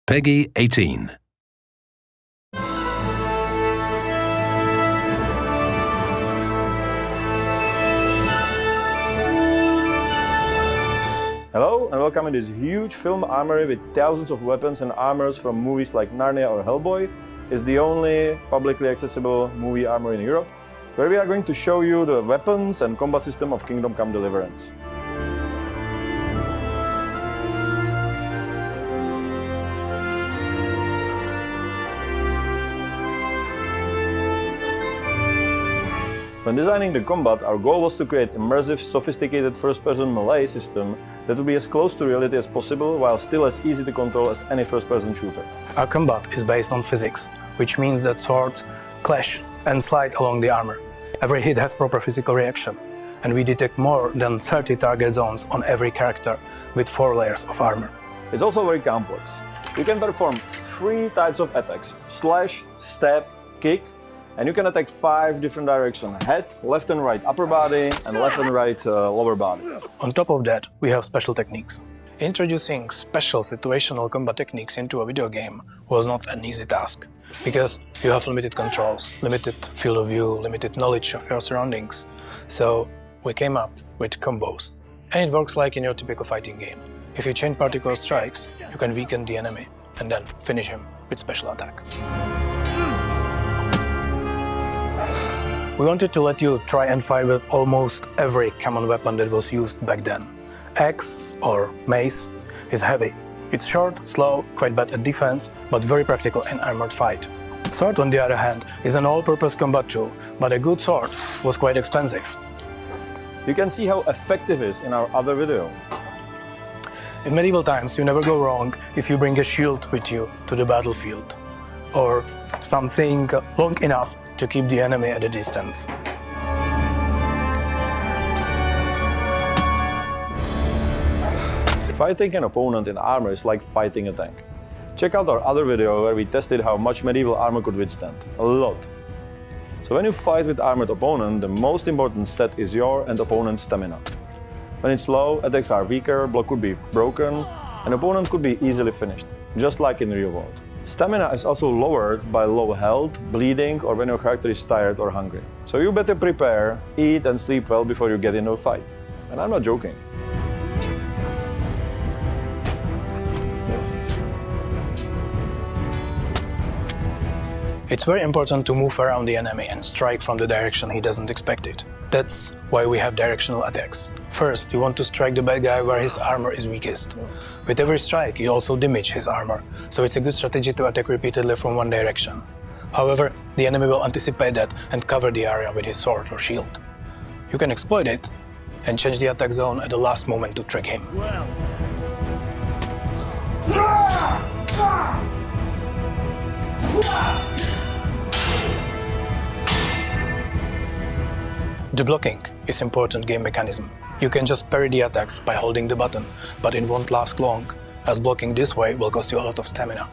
Peggy 18. Hello and welcome to this huge film armory with thousands of weapons and armors from movies like Narnia or Hellboy. It's the only publicly accessible movie armory in Europe, where we are going to show you the weapons and combat system of Kingdom Come Deliverance. When designing the combat, our goal was to create immersive, sophisticated first-person melee system that would be as close to reality as possible while still as easy to control as any first-person shooter. Our combat is based on physics, which means that swords clash and slide along the armor. Every hit has proper physical reaction, and we detect more than 30 target zones on every character with 4 layers of armor. It's also very complex. You can perform 3 types of attacks: slash, stab, kick, and you can attack 5 different directions: head, left and right upper body, and left and right lower body. On top of that, we have special techniques. Introducing special situational combat techniques into a video game was not an easy task, because you have limited controls, limited field of view, limited knowledge of your surroundings. So we came up with combos. And it works like in your typical fighting game. If you chain particle strikes, you can weaken the enemy and then finish him with special attack. We wanted to let you try and fight with almost every common weapon that was used back then. Axe, or mace, is heavy. It's short, slow, quite bad at defense, but very practical in armored fight. Sword, on the other hand, is an all-purpose combat tool, but a good sword was quite expensive. You can see how effective it is in our other video. In medieval times, you never go wrong if you bring a shield with you to the battlefield, or something long enough to keep the enemy at a distance. Fighting an opponent in armor is like fighting a tank. Check out our other video where we tested how much medieval armor could withstand. A lot. So when you fight with armored opponent, the most important stat is your and opponent's stamina. When it's low, attacks are weaker, block could be broken, and opponent could be easily finished, just like in the real world. Stamina is also lowered by low health, bleeding, or when your character is tired or hungry. So you better prepare, eat and sleep well before you get into a fight. And I'm not joking. It's very important to move around the enemy and strike from the direction he doesn't expect it. That's why we have directional attacks. First, you want to strike the bad guy where his armor is weakest. With every strike, you also damage his armor, so it's a good strategy to attack repeatedly from one direction. However, the enemy will anticipate that and cover the area with his sword or shield. You can exploit it and change the attack zone at the last moment to trick him. The blocking is important game mechanism. You can just parry the attacks by holding the button, but it won't last long, as blocking this way will cost you a lot of stamina.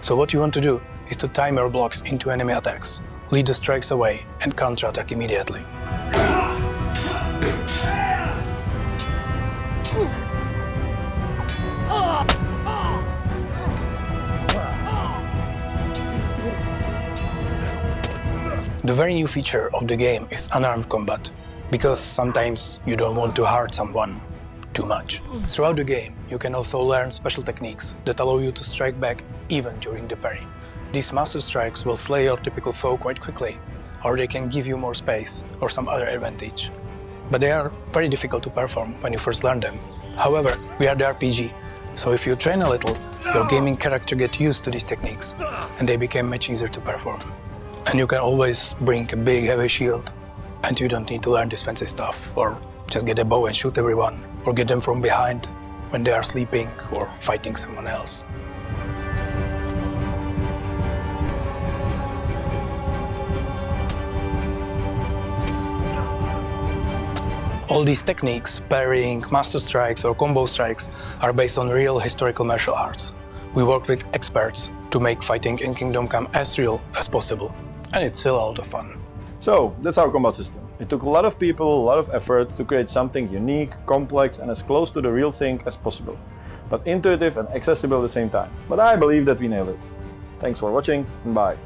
So what you want to do is to time your blocks into enemy attacks, lead the strikes away, and counter-attack immediately. The very new feature of the game is unarmed combat, because sometimes you don't want to hurt someone too much. Throughout the game, you can also learn special techniques that allow you to strike back even during the parry. These master strikes will slay your typical foe quite quickly, or they can give you more space or some other advantage. But they are very difficult to perform when you first learn them. However, we are the RPG, so if you train a little, your gaming character gets used to these techniques, and they become much easier to perform. And you can always bring a big heavy shield, and you don't need to learn this fancy stuff, or just get a bow and shoot everyone, or get them from behind when they are sleeping or fighting someone else. All these techniques, parrying, master strikes or combo strikes, are based on real historical martial arts. We worked with experts to make fighting in Kingdom Come as real as possible. And it's still a lot of fun. So, that's our combat system. It took a lot of people, a lot of effort to create something unique, complex, and as close to the real thing as possible. but intuitive and accessible at the same time. But I believe that we nailed it. Thanks for watching and bye.